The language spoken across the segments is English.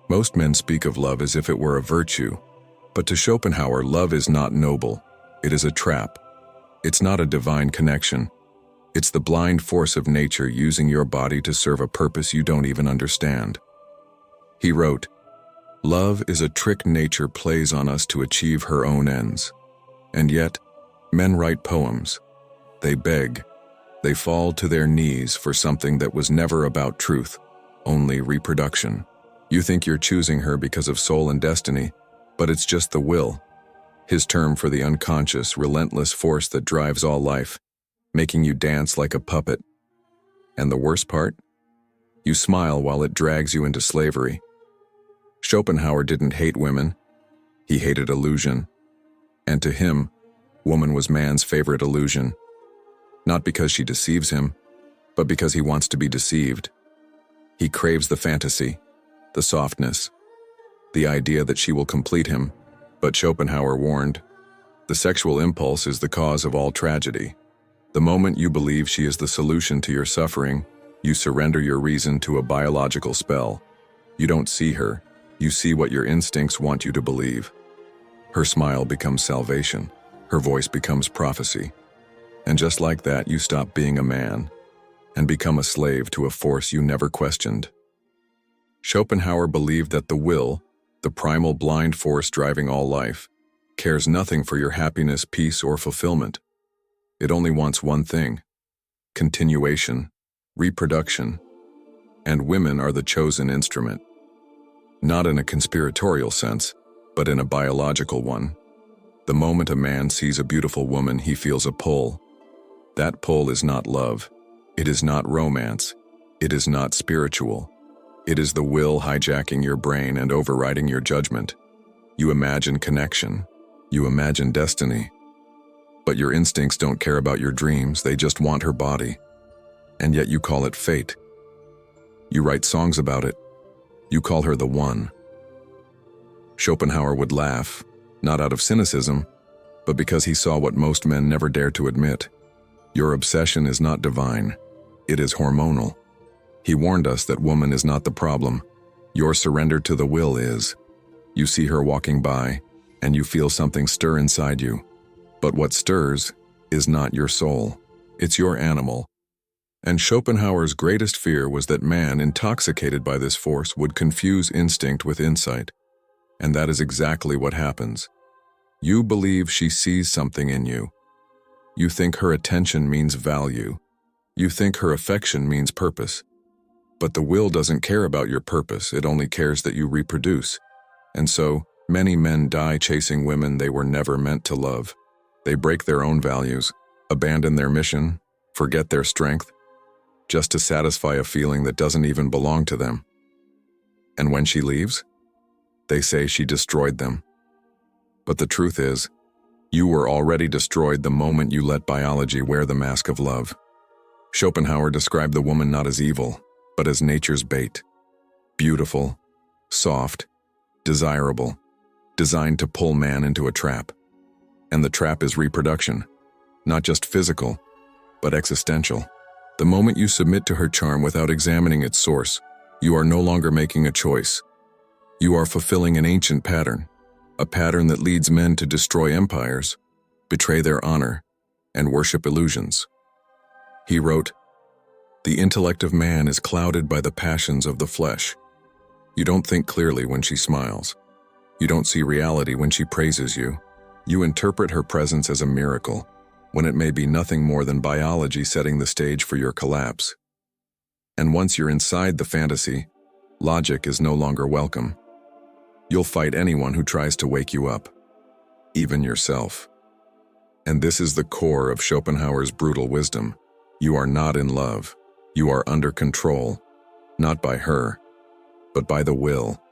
Most men speak of love as if it were a virtue, but to Schopenhauer, love is not noble. It is a trap. It's not a divine connection. It's the blind force of nature using your body to serve a purpose you don't even understand. He wrote, "Love is a trick nature plays on us to achieve her own ends. And yet, men write poems. They beg. They fall to their knees for something that was never about truth, only reproduction. You think you're choosing her because of soul and destiny, but it's just the will." His term for the unconscious, relentless force that drives all life, making you dance like a puppet. And the worst part? You smile while it drags you into slavery. Schopenhauer didn't hate women. He hated illusion. And to him, woman was man's favorite illusion. Not because she deceives him, but because he wants to be deceived. He craves the fantasy, the softness, the idea that she will complete him. But Schopenhauer warned, the sexual impulse is the cause of all tragedy. The moment you believe she is the solution to your suffering, you surrender your reason to a biological spell. You don't see her, you see what your instincts want you to believe. Her smile becomes salvation, her voice becomes prophecy. And just like that, you stop being a man and become a slave to a force you never questioned. Schopenhauer believed that the will, the primal blind force driving all life, cares nothing for your happiness, peace, or fulfillment. It only wants one thing: continuation, reproduction. And women are the chosen instrument. Not in a conspiratorial sense, but in a biological one. The moment a man sees a beautiful woman, he feels a pull. That pull is not love. It is not romance. It is not spiritual. It is the will hijacking your brain and overriding your judgment. You imagine connection. You imagine destiny. But your instincts don't care about your dreams, they just want her body. And yet you call it fate. You write songs about it. You call her the one. Schopenhauer would laugh, not out of cynicism, but because he saw what most men never dare to admit. Your obsession is not divine. It is hormonal. He warned us that woman is not the problem. Your surrender to the will is. You see her walking by, and you feel something stir inside you. But what stirs is not your soul. It's your animal. And Schopenhauer's greatest fear was that man, intoxicated by this force, would confuse instinct with insight. And that is exactly what happens. You believe she sees something in you. You think her attention means value. You think her affection means purpose. But the will doesn't care about your purpose, it only cares that you reproduce. And so, many men die chasing women they were never meant to love. They break their own values, abandon their mission, forget their strength, just to satisfy a feeling that doesn't even belong to them. And when she leaves, they say she destroyed them. But the truth is, you were already destroyed the moment you let biology wear the mask of love. Schopenhauer described the woman not as evil, but as nature's bait. Beautiful, soft, desirable, designed to pull man into a trap. And the trap is reproduction, not just physical, but existential. The moment you submit to her charm without examining its source, you are no longer making a choice. You are fulfilling an ancient pattern, a pattern that leads men to destroy empires, betray their honor, and worship illusions. He wrote, "The intellect of man is clouded by the passions of the flesh. You don't think clearly when she smiles. You don't see reality when she praises you. You interpret her presence as a miracle, when it may be nothing more than biology setting the stage for your collapse. And once you're inside the fantasy, logic is no longer welcome. You'll fight anyone who tries to wake you up, even yourself." And this is the core of Schopenhauer's brutal wisdom. You are not in love. You are under control, not by her, but by the will.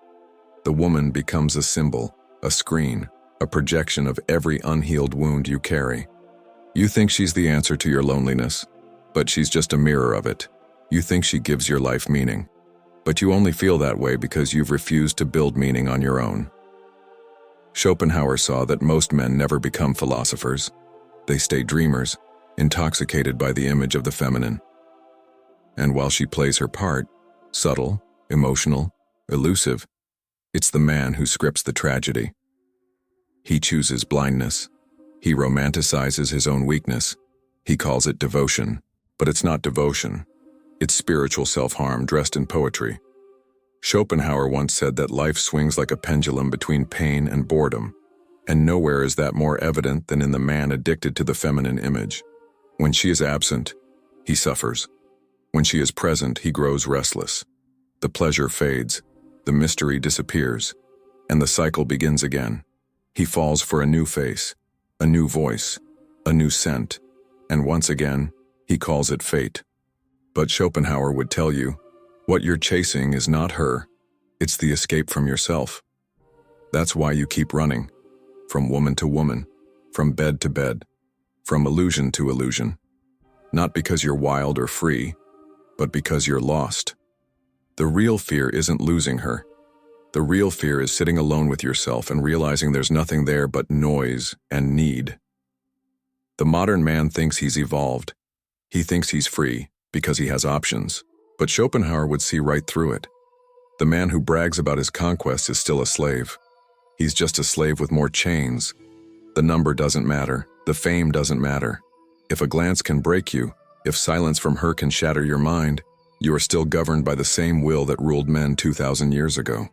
The woman becomes a symbol, a screen, a projection of every unhealed wound you carry. You think she's the answer to your loneliness, but she's just a mirror of it. You think she gives your life meaning, but you only feel that way because you've refused to build meaning on your own. Schopenhauer saw that most men never become philosophers. They stay dreamers, intoxicated by the image of the feminine. And while she plays her part, subtle, emotional, elusive, It's the man who scripts the tragedy. He chooses blindness. He romanticizes his own weakness. He calls it devotion, but it's not devotion. It's spiritual self-harm dressed in poetry. Schopenhauer once said that life swings like a pendulum between pain and boredom, and nowhere is that more evident than in the man addicted to the feminine image. When she is absent, he suffers. When she is present, he grows restless. The pleasure fades, the mystery disappears, and the cycle begins again. He falls for a new face, a new voice, a new scent, and once again, he calls it fate. But Schopenhauer would tell you, what you're chasing is not her, it's the escape from yourself. That's why you keep running, from woman to woman, from bed to bed, from illusion to illusion. Not because you're wild or free, but because you're lost. The real fear isn't losing her. The real fear is sitting alone with yourself and realizing there's nothing there but noise and need. The modern man thinks he's evolved. He thinks he's free because he has options. But Schopenhauer would see right through it. The man who brags about his conquest is still a slave. He's just a slave with more chains. The number doesn't matter. The fame doesn't matter. If a glance can break you, if silence from her can shatter your mind, you are still governed by the same will that ruled men 2,000 years ago.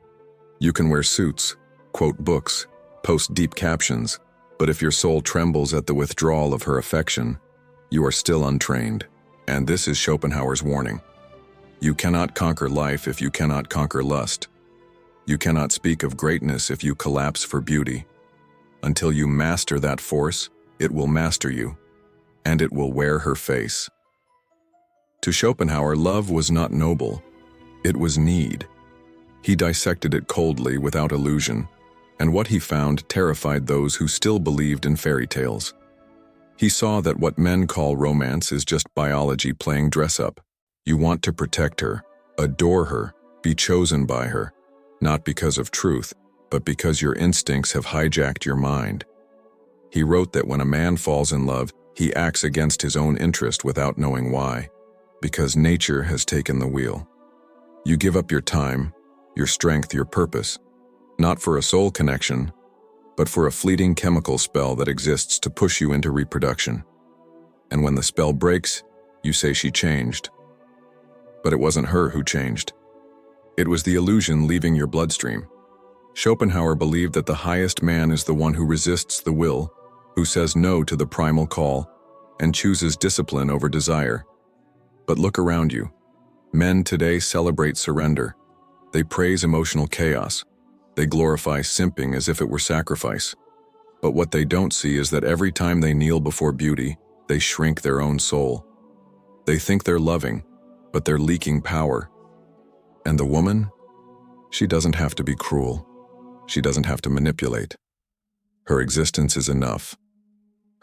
You can wear suits, quote books, post deep captions, but if your soul trembles at the withdrawal of her affection, you are still untrained. And this is Schopenhauer's warning. You cannot conquer life if you cannot conquer lust. You cannot speak of greatness if you collapse for beauty. Until you master that force, it will master you, and it will wear her face. To Schopenhauer, love was not noble. It was need. He dissected it coldly, without illusion, and what he found terrified those who still believed in fairy tales. He saw that what men call romance is just biology playing dress-up. You want to protect her, adore her, be chosen by her, not because of truth, but because your instincts have hijacked your mind. He wrote that when a man falls in love, he acts against his own interest without knowing why, because nature has taken the wheel. You give up your time, your strength, your purpose, not for a soul connection, but for a fleeting chemical spell that exists to push you into reproduction. And when the spell breaks, you say she changed. But it wasn't her who changed. It was the illusion leaving your bloodstream. Schopenhauer believed that the highest man is the one who resists the will, who says no to the primal call, and chooses discipline over desire. But look around you. Men today celebrate surrender. They praise emotional chaos. They glorify simping as if it were sacrifice. But what they don't see is that every time they kneel before beauty, they shrink their own soul. They think they're loving, but they're leaking power. And the woman? She doesn't have to be cruel. She doesn't have to manipulate. Her existence is enough.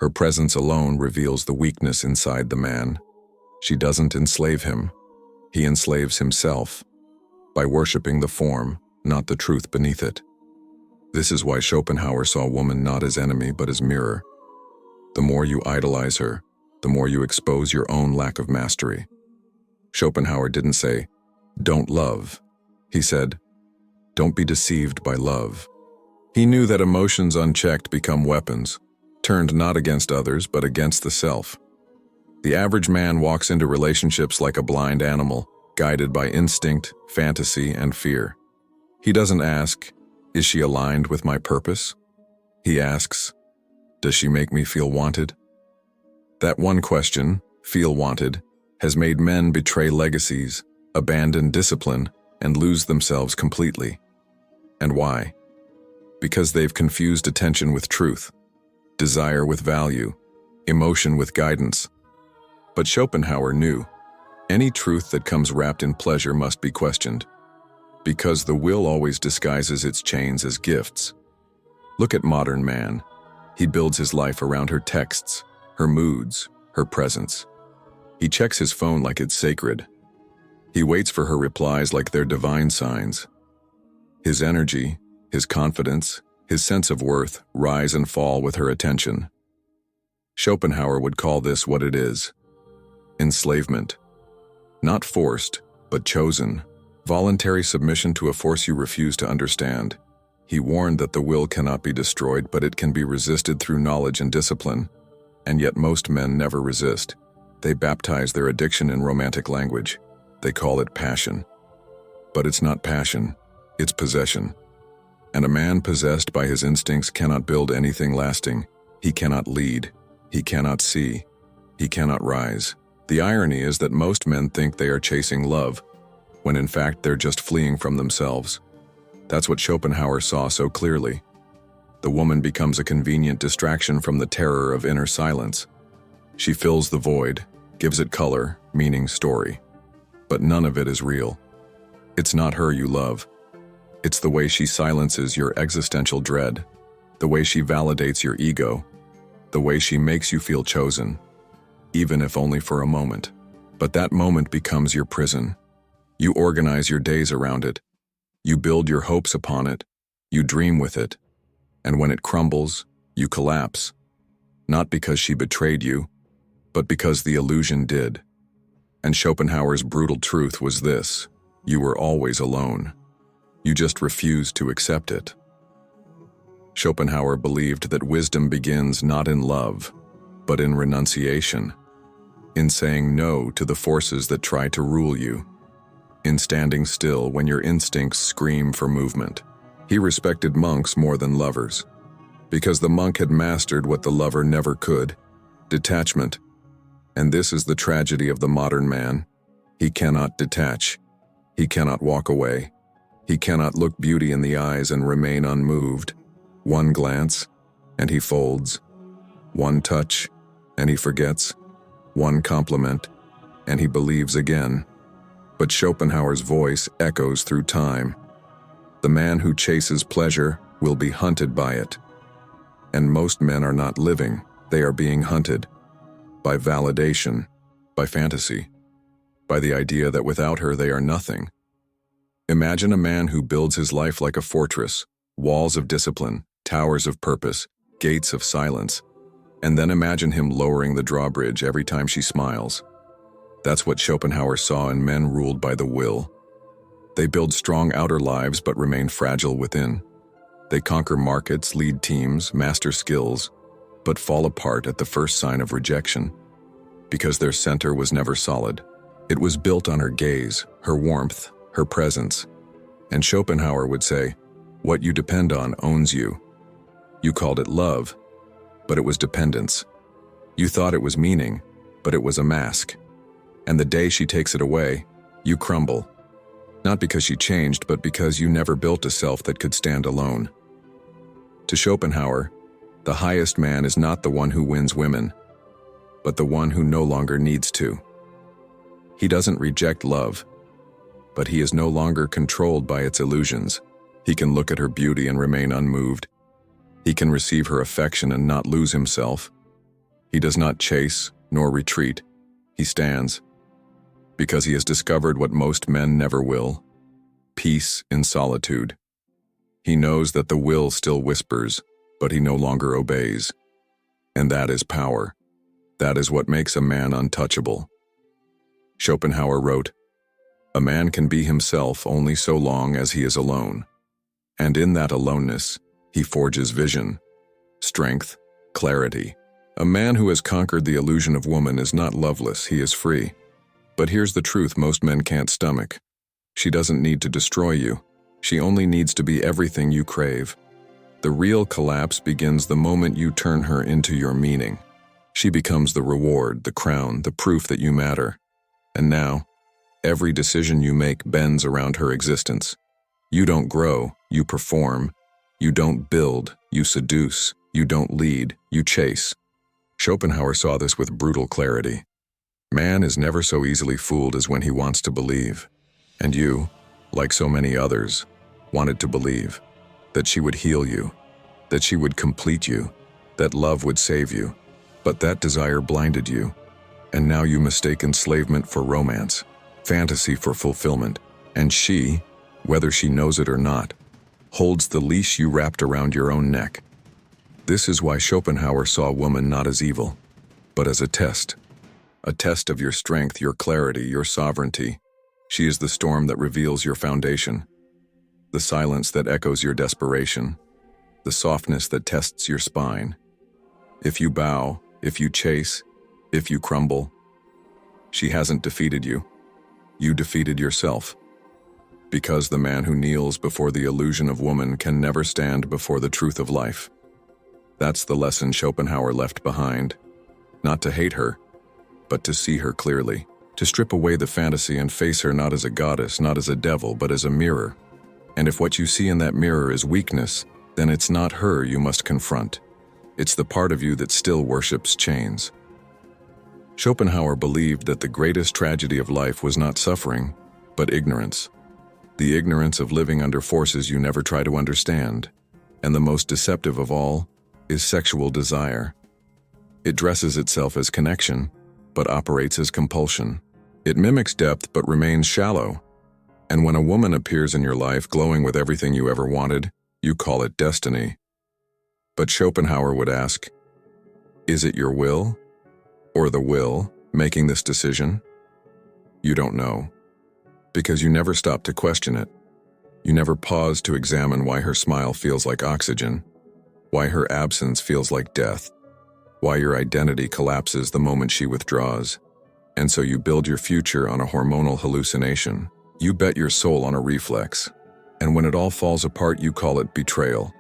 Her presence alone reveals the weakness inside the man. She doesn't enslave him. He enslaves himself by worshiping the form, not the truth beneath it. This is why Schopenhauer saw woman not as enemy but as mirror. The more you idolize her, the more you expose your own lack of mastery. Schopenhauer didn't say, "Don't love." He said, "Don't be deceived by love." He knew that emotions unchecked become weapons, turned not against others but against the self. The average man walks into relationships like a blind animal, guided by instinct, fantasy, and fear. He doesn't ask, "Is she aligned with my purpose?" He asks, "Does she make me feel wanted?" That one question, feel wanted, has made men betray legacies, abandon discipline, and lose themselves completely. And why? Because they've confused attention with truth, desire with value, emotion with guidance. But Schopenhauer knew, any truth that comes wrapped in pleasure must be questioned, because the will always disguises its chains as gifts. Look at modern man. He builds his life around her texts, her moods, her presence. He checks his phone like it's sacred. He waits for her replies like they're divine signs. His energy, his confidence, his sense of worth rise and fall with her attention. Schopenhauer would call this what it is: enslavement. Not forced, but chosen. Voluntary submission to a force you refuse to understand. He warned that the will cannot be destroyed, but it can be resisted through knowledge and discipline. And yet most men never resist. They baptize their addiction in romantic language. They call it passion. But it's not passion, it's possession. And a man possessed by his instincts cannot build anything lasting. He cannot lead. He cannot see. He cannot rise. The irony is that most men think they are chasing love, when in fact they're just fleeing from themselves. That's what Schopenhauer saw so clearly. The woman becomes a convenient distraction from the terror of inner silence. She fills the void, gives it color, meaning, story. But none of it is real. It's not her you love. It's the way she silences your existential dread, the way she validates your ego, the way she makes you feel chosen, even if only for a moment. But that moment becomes your prison. You organize your days around it. You build your hopes upon it. You dream with it. And when it crumbles, you collapse. Not because she betrayed you, but because the illusion did. And Schopenhauer's brutal truth was this: you were always alone. You just refused to accept it. Schopenhauer believed that wisdom begins not in love, but in renunciation, in saying no to the forces that try to rule you, in standing still when your instincts scream for movement. He respected monks more than lovers, because the monk had mastered what the lover never could: detachment. And this is the tragedy of the modern man. He cannot detach. He cannot walk away. He cannot look beauty in the eyes and remain unmoved. One glance, and he folds. One touch, and he forgets. One compliment, and he believes again. But Schopenhauer's voice echoes through time. The man who chases pleasure will be hunted by it. And most men are not living, they are being hunted. By validation, by fantasy, by the idea that without her they are nothing. Imagine a man who builds his life like a fortress, walls of discipline, towers of purpose, gates of silence, and then imagine him lowering the drawbridge every time she smiles. That's what Schopenhauer saw in men ruled by the will. They build strong outer lives but remain fragile within. They conquer markets, lead teams, master skills, but fall apart at the first sign of rejection, because their center was never solid. It was built on her gaze, her warmth, her presence. And Schopenhauer would say, what you depend on owns you. You called it love, but it was dependence. You thought it was meaning, but it was a mask. And the day she takes it away, you crumble. Not because she changed, but because you never built a self that could stand alone. To Schopenhauer, the highest man is not the one who wins women, but the one who no longer needs to. He doesn't reject love, but he is no longer controlled by its illusions. He can look at her beauty and remain unmoved. He can receive her affection and not lose himself. He does not chase nor retreat. He stands, because he has discovered what most men never will: peace in solitude. He knows that the will still whispers, but he no longer obeys. And that is power. That is what makes a man untouchable. Schopenhauer wrote, "A man can be himself only so long as he is alone. And in that aloneness, he forges vision, strength, clarity. A man who has conquered the illusion of woman is not loveless, he is free. But here's the truth most men can't stomach. She doesn't need to destroy you. She only needs to be everything you crave. The real collapse begins the moment you turn her into your meaning. She becomes the reward, the crown, the proof that you matter. And now, every decision you make bends around her existence. You don't grow, you perform. You don't build, you seduce. You don't lead, you chase." Schopenhauer saw this with brutal clarity. Man is never so easily fooled as when he wants to believe. And you, like so many others, wanted to believe that she would heal you, that she would complete you, that love would save you. But that desire blinded you, and now you mistake enslavement for romance, fantasy for fulfillment, and she, whether she knows it or not, holds the leash you wrapped around your own neck. This is why Schopenhauer saw woman not as evil, but as a test of your strength, your clarity, your sovereignty. She is the storm that reveals your foundation, the silence that echoes your desperation, the softness that tests your spine. If you bow, if you chase, if you crumble, she hasn't defeated you. You defeated yourself. Because the man who kneels before the illusion of woman can never stand before the truth of life. That's the lesson Schopenhauer left behind. Not to hate her, but to see her clearly. To strip away the fantasy and face her not as a goddess, not as a devil, but as a mirror. And if what you see in that mirror is weakness, then it's not her you must confront. It's the part of you that still worships chains. Schopenhauer believed that the greatest tragedy of life was not suffering, but ignorance. The ignorance of living under forces you never try to understand. And the most deceptive of all is sexual desire. It dresses itself as connection, but operates as compulsion. It mimics depth but remains shallow. And when a woman appears in your life glowing with everything you ever wanted, you call it destiny. But Schopenhauer would ask, is it your will, or the will, making this decision? You don't know, because you never stop to question it. You never pause to examine why her smile feels like oxygen, why her absence feels like death, why your identity collapses the moment she withdraws. And so you build your future on a hormonal hallucination. You bet your soul on a reflex. And when it all falls apart, you call it betrayal.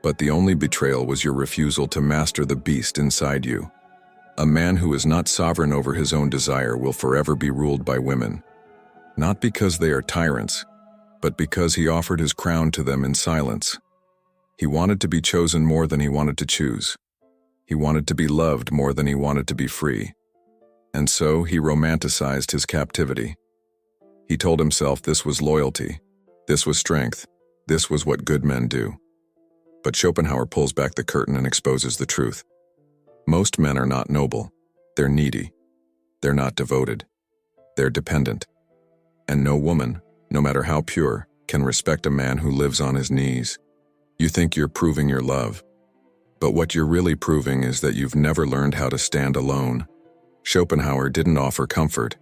But the only betrayal was your refusal to master the beast inside you. A man who is not sovereign over his own desire will forever be ruled by women. Not because they are tyrants, but because he offered his crown to them in silence. He wanted to be chosen more than he wanted to choose. He wanted to be loved more than he wanted to be free. And so he romanticized his captivity. He told himself this was loyalty, this was strength, this was what good men do. But Schopenhauer pulls back the curtain and exposes the truth. Most men are not noble. They're needy. They're not devoted. They're dependent. And no woman, no matter how pure, can respect a man who lives on his knees. You think you're proving your love, but what you're really proving is that you've never learned how to stand alone. Schopenhauer didn't offer comfort.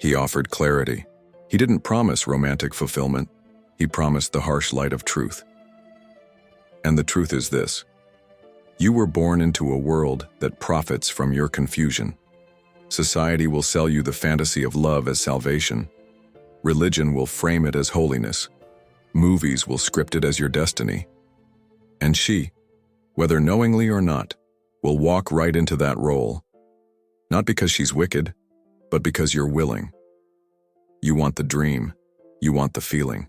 He offered clarity. He didn't promise romantic fulfillment. He promised the harsh light of truth. And the truth is this: you were born into a world that profits from your confusion. Society will sell you the fantasy of love as salvation. Religion will frame it as holiness. Movies will script it as your destiny. And she, whether knowingly or not, will walk right into that role. Not because she's wicked, but because you're willing. You want the dream. You want the feeling.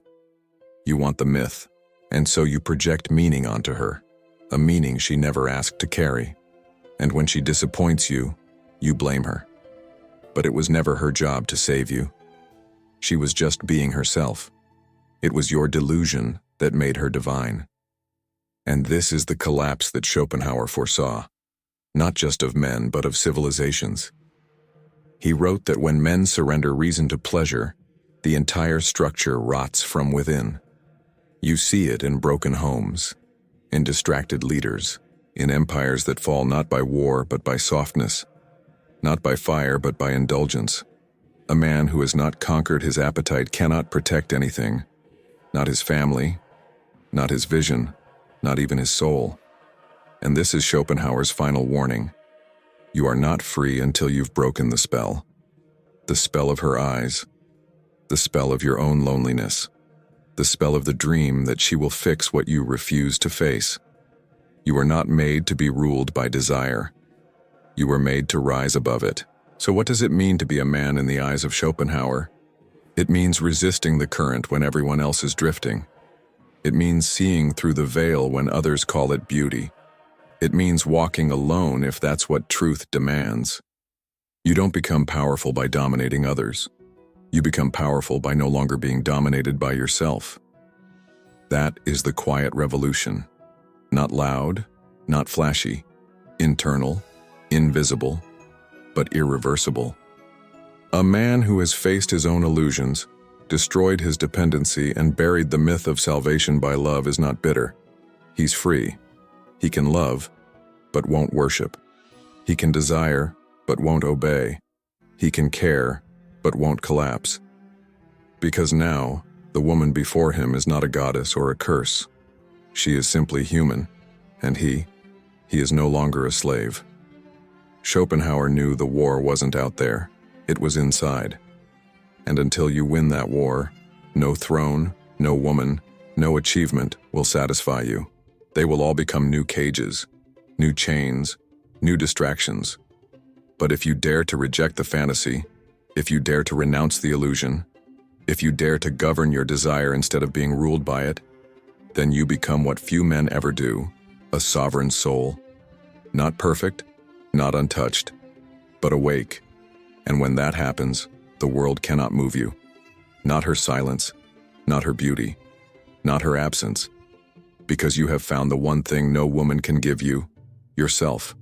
You want the myth. And so you project meaning onto her, a meaning she never asked to carry. And when she disappoints you, you blame her. But it was never her job to save you. She was just being herself. It was your delusion that made her divine. And this is the collapse that Schopenhauer foresaw, not just of men, but of civilizations. He wrote that when men surrender reason to pleasure, the entire structure rots from within. You see it in broken homes, in distracted leaders, in empires that fall not by war but by softness, not by fire but by indulgence. A man who has not conquered his appetite cannot protect anything, not his family, not his vision, not even his soul. And this is Schopenhauer's final warning. You are not free until you've broken the spell. The spell of her eyes, the spell of your own loneliness, the spell of the dream that she will fix what you refuse to face. You are not made to be ruled by desire. You were made to rise above it. So what does it mean to be a man in the eyes of Schopenhauer? It means resisting the current when everyone else is drifting. It means seeing through the veil when others call it beauty. It means walking alone if that's what truth demands. You don't become powerful by dominating others. You become powerful by no longer being dominated by yourself. That is the quiet revolution. Not loud, not flashy, internal, invisible, but irreversible. A man who has faced his own illusions, destroyed his dependency, and buried the myth of salvation by love is not bitter. He's free. He can love, but won't worship. He can desire, but won't obey. He can care, but won't collapse. Because now, the woman before him is not a goddess or a curse. She is simply human, and he is no longer a slave. Schopenhauer knew the war wasn't out there, it was inside. And until you win that war, no throne, no woman, no achievement will satisfy you. They will all become new cages, new chains, new distractions. But if you dare to reject the fantasy, if you dare to renounce the illusion, if you dare to govern your desire instead of being ruled by it, then you become what few men ever do, a sovereign soul. Not perfect, not untouched, but awake. And when that happens, the world cannot move you. Not her silence, not her beauty, not her absence, because you have found the one thing no woman can give you, yourself.